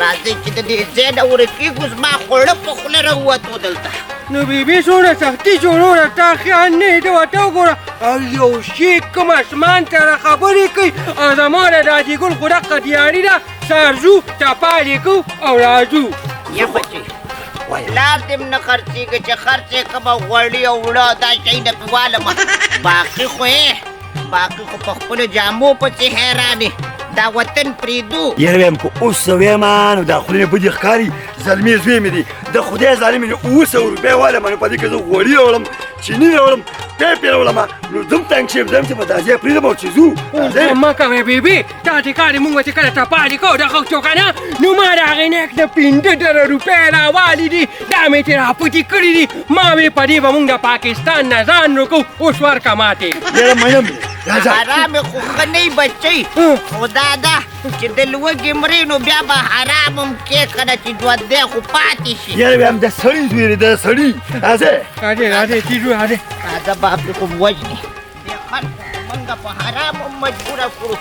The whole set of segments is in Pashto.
راځئ چې د دې ځای نه ورکېږو زما خوړه په خوله راووتو دلته نو بیبي څومره سختي جوړوله تا خیال نه یې ده ورته وګوره او یو شي کوم اسمان سره خبرې کوي او زما د دادي ګل خو دقه دیاري ده سهار ځو چپالې کوو او راځو یا بچې لار دې م نه خرڅېږي چې خرڅ یې کومه غوړي او وړه دا شیونه پې والمه باقي خو په خپلو جامو پسې حیرانې دا وطن پرېږدو یاره ویم که اوس زه ویمه نو دا خولې بدې ښکاري زلمې زوی مې دی د خدای ظالمې مې 900 روپۍ والمه نو په دې کې زه غوړي راوړم چیني راوړم پیپې راوړمه نو ځم تنګ شم ځم چې په دا ځای پرېږدم او چې ځو مه کوې بیبي دا چې کارې مونږ چې کله چپالې کوو د خښتو که نه نو ما د هغې نه نه 15 روپۍ راوالي دي دا مې چې راپټې کړي دي ما وې په دې به مونږ د پاکستان نه ځان روکو اوس ورکه ماتې یاره منم حرام خو ښه نه بچی خو دا ده چې د لوږې مرې نو بیا به حرام هم کې که نه چې ژوندی خو پاتې شي یاره ویم د سړي زوی دی د سړي راځه راځه چې ځو راځه راځه باپې خو وژنې دې خلکو موږ په حرام هم مجبوره کړو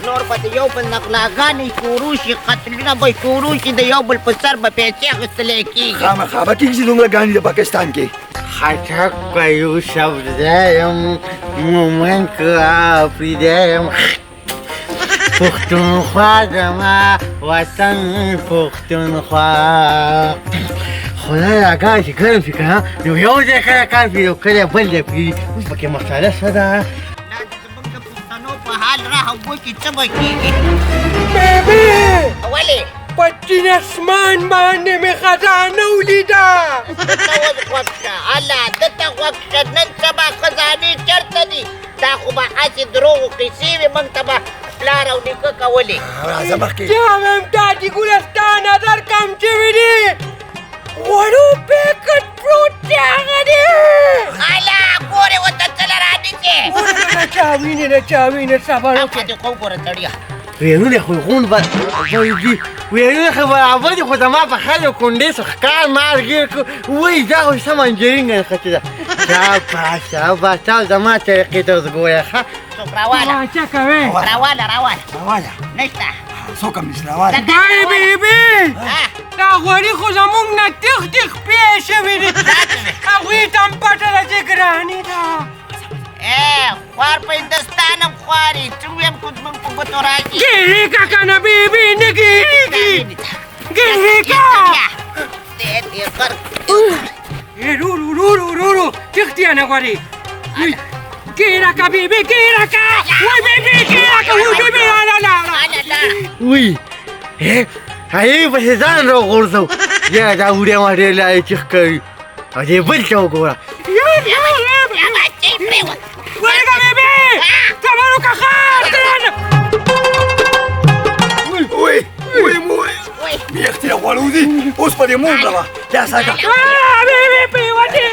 نور به د یو بل نغلاګانې شروع شي قتلونه به شروع شي د یو بل په سر به پیسې اخیستلی کېږي خامخا به کېږي چې دومره ګاڼې د پاکستان کې خټک به یو سبزی یم مومن که آفریده یم پښتونخوا زما وطن پښتونخوا خدای راکړه چې ګرم شي که نه نو یو ځای کله کار پرېږدي او کله بل ځای پرېږدي اوس پکې مساله څه ده دا زموږ د پښتنو په حال رحم وکړي څه به کېږي بیبي ولې په چین اسمان باندې مې خزانه ولیده دته اوس غوږ شه الله دته غوږ شه نن سبا خزانې چېرته دي دا خو به هسې دروغو قیسې وې موږ ته به پلار او نیکه کولې راځه مخکې بیا مې دادي ګله ستا نظر کم شوي دي غوړو پیکټ پروت دی هغه دی الله ګورې ورته څه له رانیسې د چا وینې صبر او دې خو وګوره سړیه ویرونه خو غون به دي ویرونه خو برابر دي خو زما په خلو کونډې څه ښکار مار ګیر کړو وایي دا خو څه منجرینګه نښتې ده شاباس تا زما طریقې ته اوس ګوره ښه څوک راواله څه کوې راواله نشته څوک هم نشته راواله ګای بیبي دا غوړي خو زموږ نه تېخ پې شوي دي هغوی ته هم پټه ده چې ګرانې ده خوار په هندوستان هم خواري څه ویم خو زموږ په ګوتو راځي ګېرېږه که نه بیبي نه ګېرېږي ګېرېږه رو تېښتې نه غواړي ګېرهکه بیبي ګېرهکه وای بیبي ګېرهکه وای بیبي وی هغې پسې ځان راغورځو یاره دا وړیا ما ډېر لارې چیخ کوي او دې بل ته وګوره ورګه بیبي صبر وکړه بیختې غوړو دي اوس په دې مونډه وه دا ساکه بیبي پرېوتې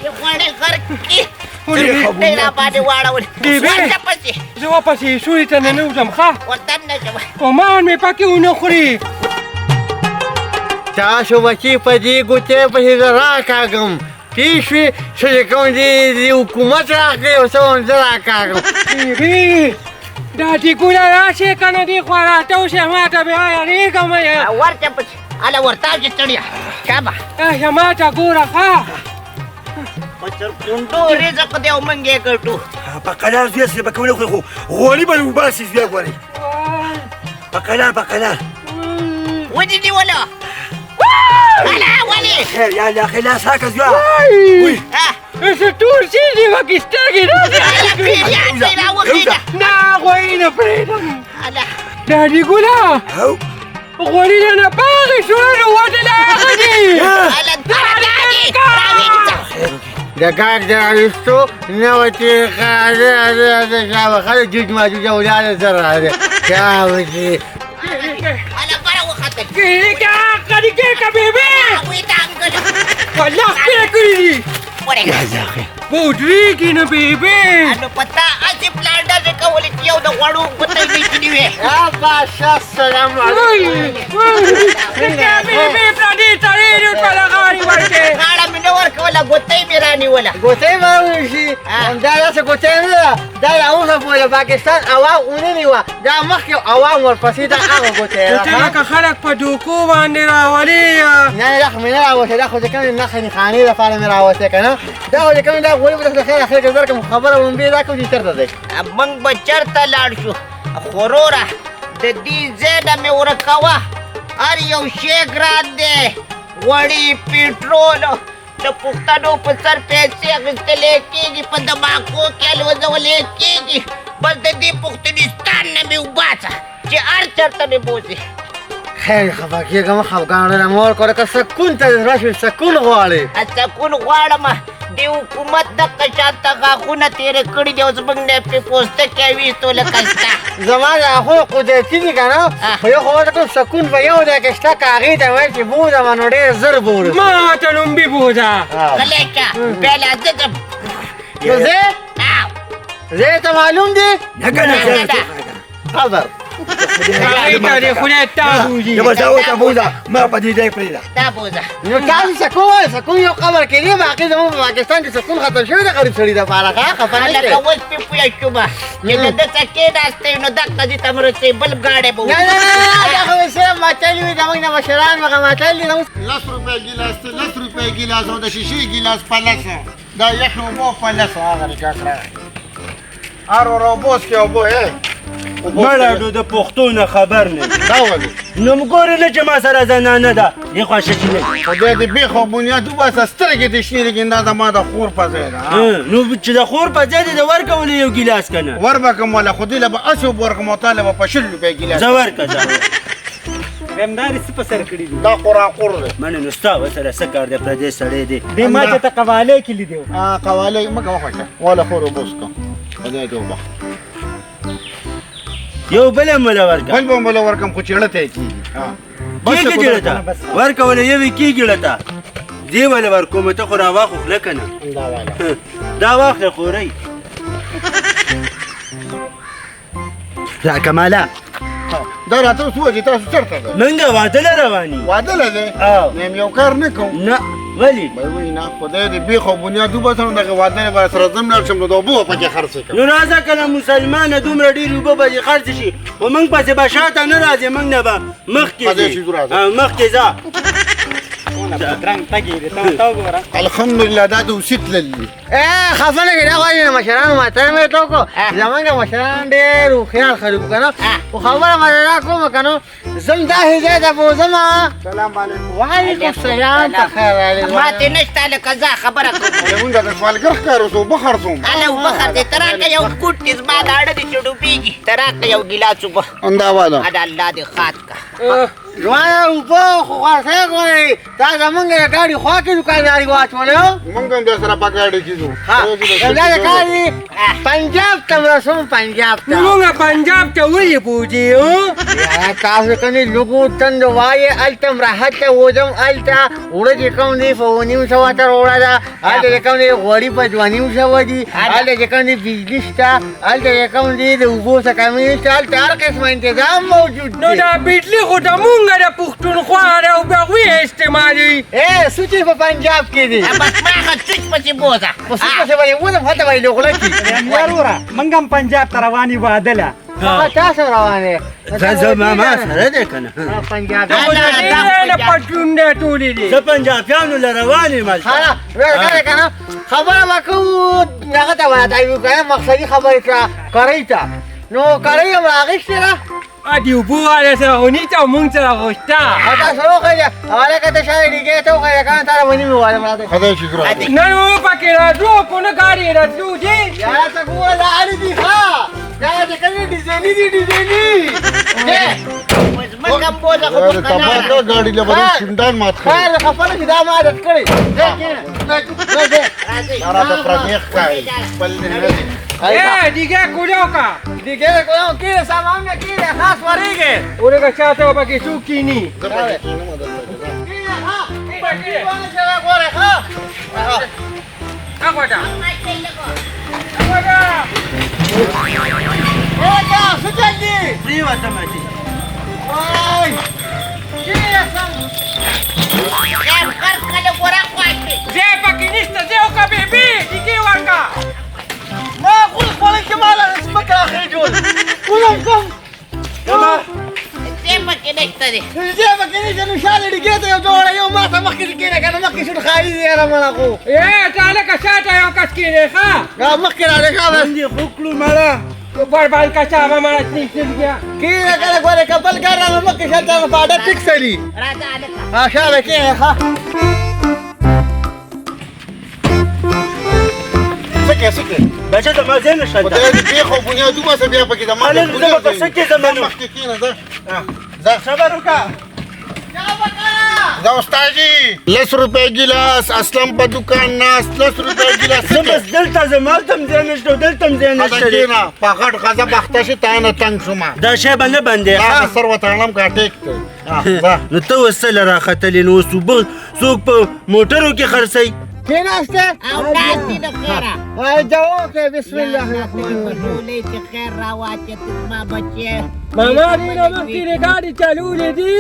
دې غوړې غر کې دی راباندې واړولې ورشه پسې زه واپسې سوري ته ننوځم ښه ورتن نه شم کومان مې پکې ونه خوري تاسو بچې په دې ګوتې پسې زه راکاږم پوه شوې څه چې کوم دې حکومت راکړي او څه هم زه راکاږم بیبي دا ټیکونه راشې که نه دې خوا راته ما ته بیا یارېږم ورشه پسې هله ورتاو چې ستړیا شابه ما ته ګوره ښه په سرکونډو رزق دی او موږ یې ګټو په قلار زوی سره به کولی خوري خو غوړي به وباسي زوی ګورئ په قلار ودې نیوله هله ولې خیر یا له خلا ساکه زوی څه ټول شي دي پکې سترګې هله پیریان دی راوخېده نه غوړي نه پرېږدم هله ډاډي ګوله غوړي نه پاغې شوه نو وټې له هغه دي هله دادي راویږه د کار د راویستو نوه طریقه ده شابه خلک جوج ماجوج اولاده زه راځه شابه هله بره وختل ګېرېږه بیبي هغوی ته انګله والله خپله کړي دي ورېږه پودریږي نه بیبي نو پتا اسی پلان دا کولې چې یو د غوړو غوتې نشي وي یا بادشاه سلام علیکم بیبي پردي تړي په لغاري ورته غاړه مې نه ورکوله غوتې مې رانیوله ګوتې به شي دا داسې ګوتې نه ده دا اوسه په پاکستان عوام ونیوه دا مخکې عوام ورپسې دا هغه ګوتې ده ته لکه خلک په دوکو باندې راولي نه دا خو مې نه راوتې دا خو چې کوم نښې نښانې لپاره مې راوتې که نه دا خو چې کوم دا غوړي به د خیر اخر کې درکړم خبره ومبې دا کوم چې چېرته دی موږ به چېرته لاړ شو خوروره د دې ځای نه مې ورکوه هر یو شی ګران دی غوړي پېټرول د پښتنو په سر پیسې اخیستلی کېږي په دماکو کې الوځولی کېږي بس د دې پښتونستان نه مې وباسه چې هر چېرته مې بوځي خیر خفه کېږم خفګان ډېره مه ورکوه لکه سکون ته راشي سکون غواړې سکون غواړم د حکومت دغه شانته غاښونه تېره کړي دي او زموږ نه پرې پوستکی ویستو لکه ستا زما د هغو قدرتي دي که نه خو یو خو ورته کوم سکون به یو دی که شته که هغې ته ویل چې بوځمه نو ډېر زر به ورسو ما ته لومبي بوځه غلی که بیا لا زه ځم نو زه ته معلوم دی نه کنه خبر هغې ته دې خدای تا بوځي د بس اوسه بوځه ما په دې ځای پرېږده دا بوځه نو تاسو سکون وایئ سکون یو قبر کې دی باقي زموږ په پاکستان کې سکون ختم شوی دی غریب سړي دپاره ښه خفه نه لکه شئ اوس پې پوه شومه چې د ده څه کېناستی نو دغه ځي ته م رسوي بل ګاډی به نه نه نه دا خو صرف ماتلي وي زموږ نه مشران هغه ماتل دي 10 روپۍ ګیلاس ته 10 روپۍ ګیلاس او د شیشې ګیلاس په 10 دا یخ اوبه په 10 هغه نکاح کړی هر ور اوبه څکې اوبه مړه د پښتو نه خبر نه دا ولې نو ګورې نه چې ما سره زنانه ده دې خوښه چې نه خدای دې بیخ او بنیاد وباسه سترګې دې شنې لګي دا زما د خور په ځای ده نو چې د خور په ځای دې د ورکولې یو ګیلاس که نه ور به کوم ولا خو دې له به اسې اوبه ورکړم او تا له به په 10 روپۍ ګیلاس زه ورکه زه غمداري څه په سر کړي دي دا قراقور دی منې نو ستا ورسره څه کار دی پردی سړی دی دې ما چې ته قواله کې لیدو قواله مګه وخته ولا خور اوبه څکه خدای دې وبخ یو بل هم ولا ورکه بل به مله ورکم خو چېړه ته یې کېږي کېږي جوړه ته ورکوله یوې کېږي له ته دې ولې ورکوم ته خو راواخوخله که نه دا والا دا واخله خورئ لا کماله دا راته اوس ووایه چې تاسو چېرته دی منګه واده له روان یو واده له دی او نیم یو کار نه کوم نه ولې بای وای نه خدای دې بیخ او بنیاد وباسم دغه واده به سره ځم لاړ شم نو د اوبو په کې خرڅ کړم نو راځه که نه مسلمانه دومره ډېرې اوبه به دې خرڅ شي خو موږ پسې به شاته نه راځې موږ نه به مخکې په دې ځې شي ځو راځه. مخکې ځه بدرنګ تګي دي ته وګوره الحمدلله دا د اوسې تللي خفه نه کړې دا وایي د مشرانو ماتل مې ته وکړو زموږ مشران ډېر هوښیار خلک که نه خو خبره مې را کومه که نه ځم دا هدایت ته بوځمه سلام علیکم وعلیکم السلام ته خیر ما ته نشته لکه زه خبره کوم مونږ د سوالګر ښکار اوس اوبه خرڅوم هله اوبه خرڅې ته راکړه یو ګوټ دې زما د اړه دې چې ډوبېږي ته راکړه یو ګیلاس اوبه دا والا اده الله دې خات که ځوانه اوبه خو خرڅې ګورئ دا زموږ د ګاډي خوا کې دوکانداري واچولې هو مونږ هم دې سره په ګاډي کې ځو دا د کار دي پنجاب ته رسوم پنجاب ته موږ پنجاب ته ولې بوځي یا تاسو کني لوګو تند وایي التم راحت ته وځم الته وړه چې کوم دی په 900 تر وړه ده الته کوم دی غوړي په 900 دي الته کوم دی بجلی شته الته کوم دی د اوبو څخه کمې شته الته هر قسم تنظیم موجود نو دی دا بجلی خو د مونږ د پښتونخوا د اوبهوي استعمالوي سوچي په پنجاب کې دي بس ما هغه سوچ پسې بوځه په څه څه باندې وځم هته باندې غوړه کی یاروره منګ هم پنجاب ته رواني واده هغه تاسو روانه زه ما سره دی که نه پنجاب د خو د ډېرې نه پټون دی ټولې دي زه پنجابیانو له روان یم هلته حالا راځه کنه خبره وکړو هغه ته وایي کنه مقصدی خبره کوي ته نو کوي هم راغشته را ادي اوبه والا سره غونیته او مونږ سره غوښته تاسو وکړه هغه کته شاید دیګه ته وکړه کنه تاره ونی مې واله مراته خدای شکر ادا نن مو پکې راځو کو نه ګاډي راځو دي یا ته ګوره دا اړ دي ها دا دې کنه ډیزایني دي ډیزایني اوس موږ هم بوځه خو دا تبا ګاډي له باندې شندان مات کړ خیر خپل کې دا ما عادت کړی راځئ دا راته پردیخ کوي خپل دې نه دي اے دیګه کوډو کا دیګه کوم کې سامان نه کې خاص ورېږي ورګه چاته پکې څوک کینی زه پکې کینم دلته ها پکې باندې ګوره ها Aku dah. Zee pakinista, zee oka baby, dikiwan ka. ما اقول لك كمان اسمك يا اخي جول كلهم كم كمان جيبك انت انه شال لقيته يا جول يوم ما تمكن كده كان مكي شو الخايز يا رمال اخو Eh, tala ka sata yung kaskine ka. يا مكي عليك هذا عندي خكلو مالا Barban ka sa mga snisig niya. كده كده قولي قبل قرر انا مكي شلت انا بعد تكسلي ها شالك ايه ها سكه بچه ته ما زین نشته خدای دې بیا خو بنیا دوه څه بیا پکې د ما مالې زما په سکه زمانو مخکې کېنه ده صبر وکړه دا استاد جی 10 روپے ګلاس اسلام په دکان ناس 10 روپے ګلاس زه بس دلته زما تم زین نشته دلته زین دا نشته کېنه په غټ غزه بخته شي تا نه تنگ شوما دا شی باندې باندې دا سر وتړم کا ټیک ته نو ته وسله راختلې نو څوک په موټرو کې خرڅي فين استه اولادي د خیره جواب بسم الله الرحمن الرحیم ټولې چې خیر راواچې ما بچې Mama ni na makini gadi chaluli di.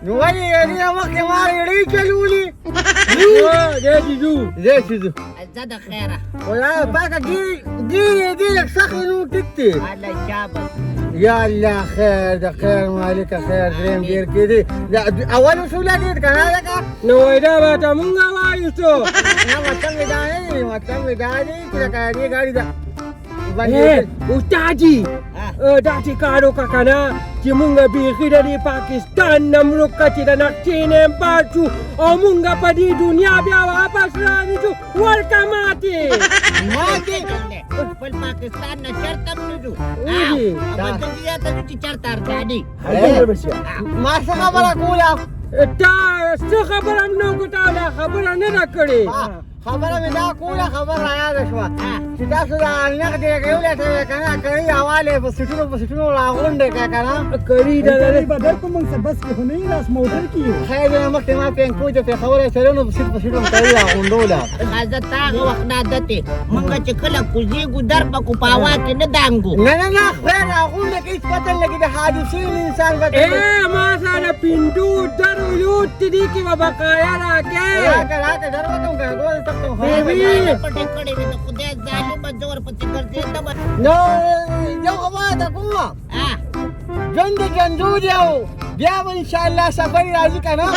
نو ولې دې مخکې ما لري چلولي Dia jidu. زه چې زه د خیره ولا باکه ګیرې دې لک سخت نو ټکتي الله شابه یا الله خیر د خیر مالک خیر دریم ډیر کېدی اول اصول دې کنه لکه No ida bata munga wa yuso. نه مطلب دا نه مطلب دا دی چې کاری ګاډي دا Eh, ustadi. Dati karo kakana. Cimunga bihir dari Pakistan namruk kacira nak China baju. Omunga padi dunia biawa apa serang itu. Warga mati. ماته خپل پاکستان نه چرته منو Udi. او ته یا ته چې چرته ارځادي ما څه خبره کوله Ta sekhabaram no kutala khabaran ne kari. خبره مې دا کوله خبر را یاد شوه چې تاسو دا نقد یې کولای ته کنه کوي حواله په سټونو راغونډه کا کنه Kari dah. بدر کوم څه بس کې نه لاس موټر کې خیر مخکې ما پین کوجه ته خبره سره نو په سټونو کوي راغونډوله غزه تاغه وخت نه دته مونږ چې کله کوزیګو در په کو پاوا کې نه دانګو نه خیر راغونډه کې څه پته لګي د حادثې انسان وته Eh, masa ada pintu darulut tadi ki babakaya lagi. راکه درو کوم کنه Baby. پټه کړې وي د خدای ظالم زور پتی ګرځي ته نو یو خبره ده کومه ژوند جنجو دیو بیا به ان شاء الله سفر راځي کنه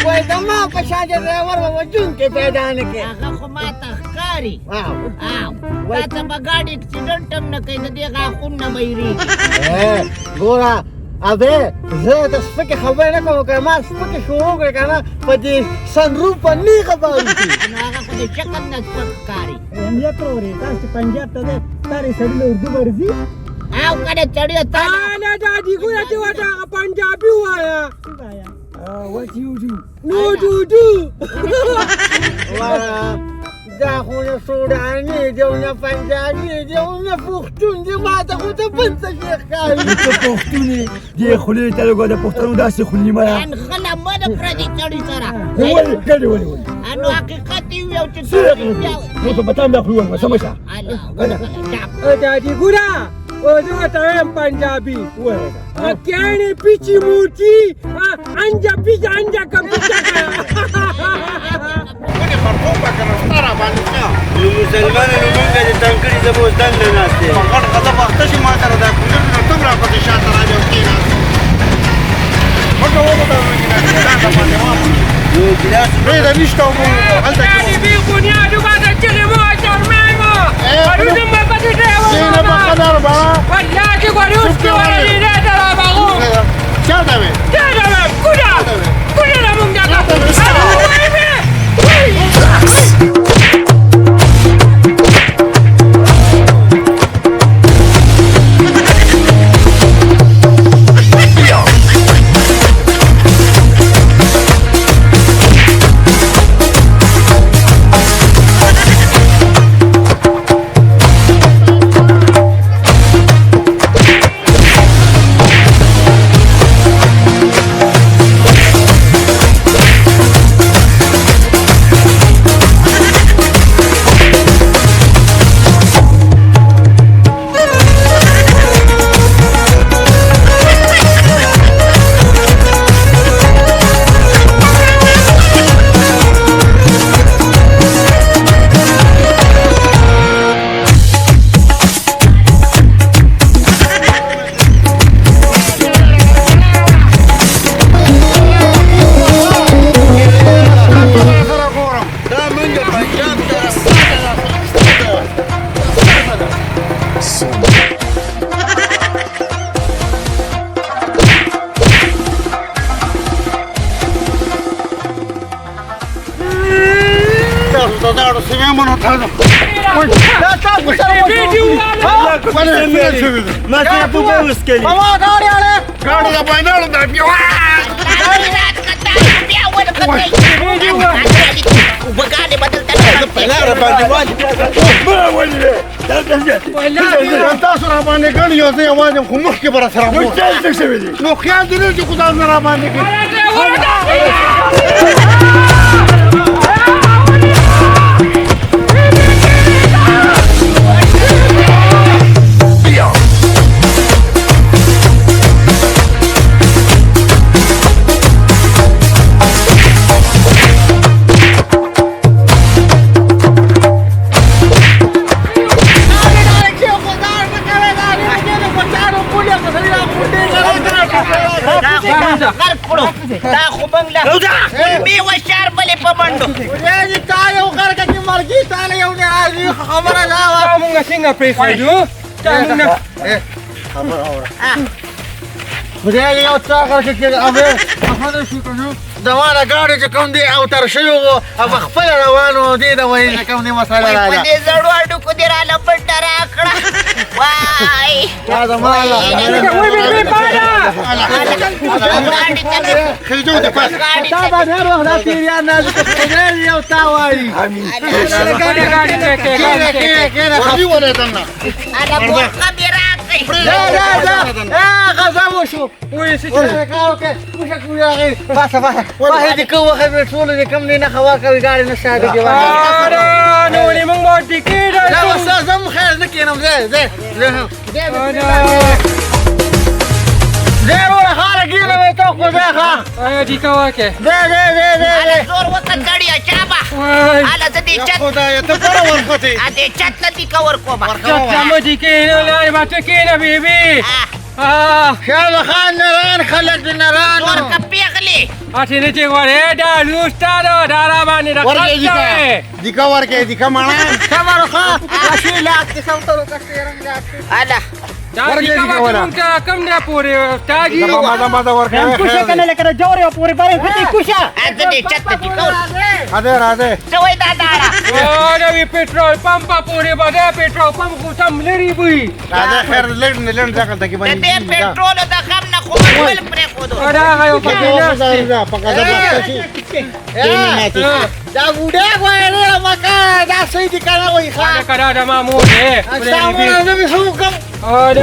وای دما په شاجه ډرایور وجون کې پیدا نه کې هغه خو ما ته ښکاري واو دا ته به ګاډي اکسیډنټ هم نه کوي د دې غاښون نه بهیرېږي ګوره ابه زه د سپکې خبرې نه کوم که ما سپکې شروع کړې که نه په دې سنروف په نیغه باندې نو هغه خو د شکل نه سپک ښکاري اهمیت اورې تاسو پنجاب ته دی تارې سړي له اردو ورځي او کله چړیا تا Ana jadi guna tu ada Punjabi waya. what you do No dudu. دا خو نه سوداني دی او نه پنجابي دی او نه پښتون دی ما ته خو ته بل څه شي ښکاري ته پښتونې دې خولې ته لګو د پښتنو داسې خولې ما ان خلا مد پردي چړی سره ولې ګډې ولې انو حقیقت یو چې نو ته بتام دا خولې ورما سمجه Jadi guna. Oh, tu kata yang Punjabi. Akiane pichi muti. Anja picha anja kapicha. ونې مرغوبه که نه ستا راباندې ښه نو مسلمانانو مونږه د تنکړي زه به اوس دنده ناست یم په غټ غزه بخته شي ما سره دا کولر نه ته هم راپسې شاته راځې او کېناست مکه وبدلوي دا باندې واپس نو ګیلاس پرېږده نشته او هلته کې Jadi bikunya tu kata cili mo cermemo. Aduh nama pati dewa. کېنه په قدر به Wallahi gua harus keluar dari dalam bangun. چاته وې Jangan, kuda. Kuda dah menjaga. Aduh, baby. لاړو سوي مونږ ته دا تاسو سره ما سره په اوس کې ماما گاڑی اړه ګاډي دا باندې لاړو دا بیا وبګانې بدل لاره باندې واجب ما ولې دا څنګه تاسو را باندې ګڼ یو ځای یوازې خو مخکې به را سره نو څه شوی دی نو خیال دې نه چې خدای نه را باندې کوي دا خو بنگله میوه شهر بلې په منډو دې تا یو غرقه کې مرګي تا له یو نه راځي خبره دا وه تا مونږ څنګه پرېښودو تا مونږ خبره اوره خدای یو تا غرقه کې اوبه خبره شو کنو دا والا ګاډي چې کوم دی او تر شوی وو او خپل روانو دی دا وایي چې کوم دی مسله په راځي دې زړو اډوکو دې راله پټه راکړه وای دا زماله خېجو دې پاس تا باندې هر وخت دا پیریان نازک خدای یو تا وایي ورځي ونه دنه انا بوخه دې راکړي غزا وشو وایي څه واحد يكون خبر شغل اللي كم لنا خواك وقاعد نشاهد الجوال نو لې مونږ باندې کېږي لا استاذ ام خير ذكي انا زي روح خارج جينا بيتوقف زي خا آیا دي کواکه انا زور وکړی چابا انا زدي چت خدای ته پر ورخته ا دې چت لتی کور کوما چا دي کېنه لای ما ته کېنه بیبي خيال خان نران خلق النران ورکه پیغلی اته نه چې وره دا لوستاره دارا باندې راځي دیکا ورکه دیکا مانا خبر خا راشي لاك تسوتلو كثيرا انا دا دي کواکه کم نه پورې تاګي ما ورکه كوشا كان لك جوري وبوري باري فتي كوشا ا دې چت لتی کور اده راځه سوي دا دارا دا وی پېټرول پمپ پورې باندې پېټرول پمپ خو سم لري وي راځه خیر لړن ځکه ته کې دې پېټرول د خام نه خو بل پرې خودو دا غيو پکې دا بوډا غوړې مکا دا سې دي کنه وای خا دا کرا د مامور دی سامونه دې شو کوم ما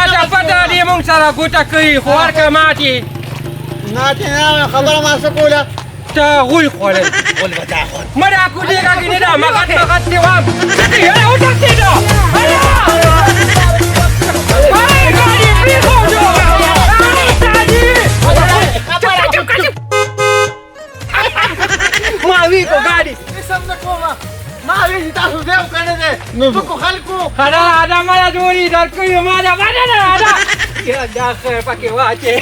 ته پته دی مونږ سره ګوته کوي خو ورکه ماتې خبره ما څه کوله ته غول خوړل مړه کو دې راګې نه دا مګت دی وام یې او تاسو دا ګاډي پری خو جو ما وی کو ګاډي سم نکوما ما وی تاسو دې کنه دې نو کو خلکو خدا ادا ما جوړی درکې ما دا باندې نه ادا یا دا خیر پکې واچې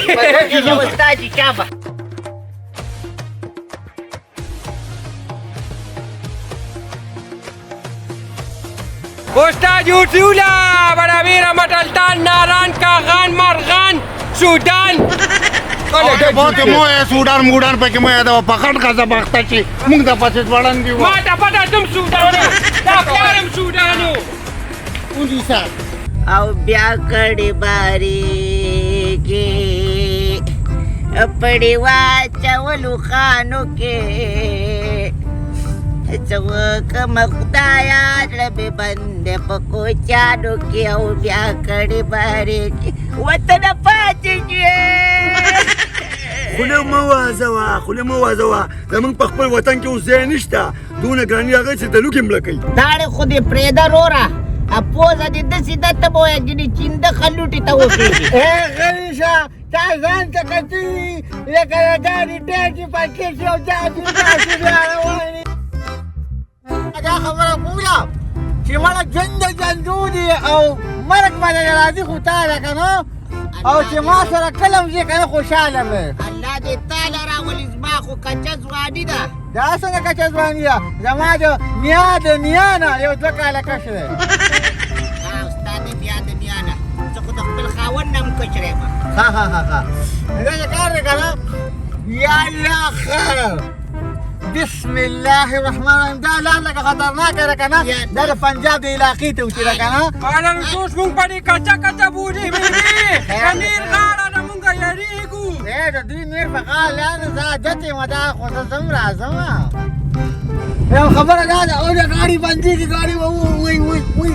یو استاد چابا استاد یوټیولا برابر مټلتان ناران کاغان مرغان سودان باندې مو سودان مودان پکې مو دا پخړ کا زبخته چې موږ د پاتې وړاندې دی ما ته پته تم سودان دا پلارم سودانو ونی سات او بیا کړي باري کې پړې واچولو خانو کې څوک مخدایا لبه بندې په کوچانو کې او بیا کړي باري کې وطن پاتې خوله مه وازوه خوله مه وازوه زمونږ په خپل وطن کې اوس ځای نشته دونه ګراني هغه چې د لوکې مړه کوي داړې خو دې پرېږده رورا پوزه دې داسې درته به وایه ګینې چینده خلوټې ته وخېږي غریشه تا ځان ته کتي لکه د ګاډي ټاټي پکې شي او داسې داسې بیا روانې دا خبره کوله چې مړه ژوند د ژوندو دي او مرګ باندې راځي خو تا ده که نو او چې ما سره کلم ځي کنه خوشاله به الله دې تعالی راولي زما خو کچه ځواني ده دا څنګه کچه ځواني ده زما د نیا نه یو 2 کاله کش دی ستا د بیا د نیا نه زه خو د خپل خاوند نه هم کچره یم ها دا چې کار دی کنه یا الله خیر بسم الله الرحمن الرحیم دا لار لکه خطرناک ده کنه دا د پنجاب د علاقې ته وچې ده کنه انا نسوس مونږ باندې کچا بوجي بیبي کنیر غاړه نه مونږ یریږو د دې نیر په غال نه زه جته مدا خو زم راځم یو خبره ده او دا ګاډي باندې کی ګاډي وای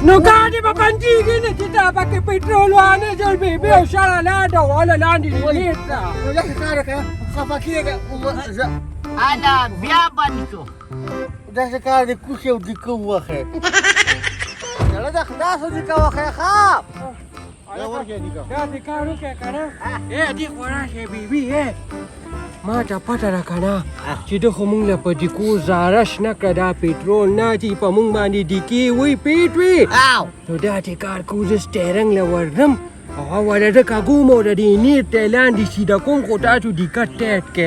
نو ګاډي په باندې کې نه چې دا پکې پېټرول وانه جوړ بیبي او شاله لاندې ولا لاندې نیټه نو دا کار کنه خفه کیږي انا بیا باندې شو دا کار د کوشي او د کوخه نه دا خلاص دي کوخه خاب دا دې کارو کې کنه دې خوراشه بیبي ما ته پته را کنه چې د خو مونږ له په دیکو زارش نه کړه دا پېټرول نه چې په مونږ باندې ډیکې وی پیټ وي نو دا دې کار کوو زه سټیرنګ له ورځم او ولا د کاګومو د دې نیټ ته لاندې سیده کوم خو تاسو ډیکټ ټیټ کې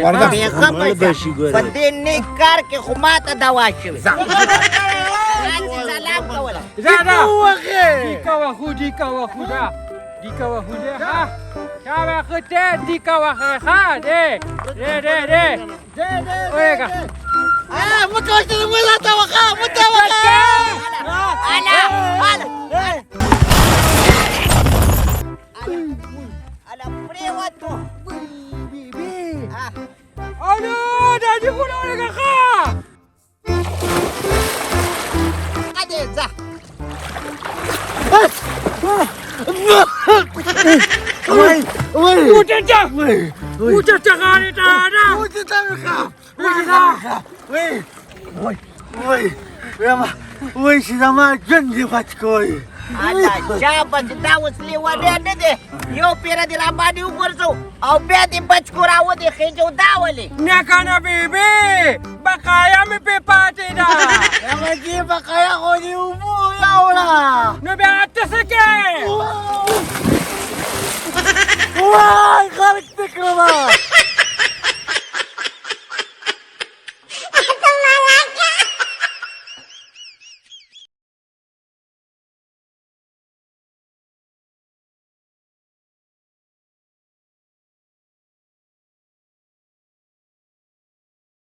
په دې نیک کار کې خو ماته دوا شوې سلام کوله دیکا وخوده ها چا وخته دیکا وخه ها ده اویگا متوسط ولا توقع متوقع ala prewato انا ده دي كلها خا kadeza Uceta gani tana. Uceta mika. وای چې زما ژوند دې بچ کوی الله شابه چې دا اوس لیونی نه دی یو پیره دې راباندې وغورځو او بیا دې بچ کو راودې خېجو دا ولې نه کنه بیبي بقایا مې پې پاتې ده هغه دې بقایا خو دې اوبو راوړه نو بیا ته څه کې وای خلک دې کړمه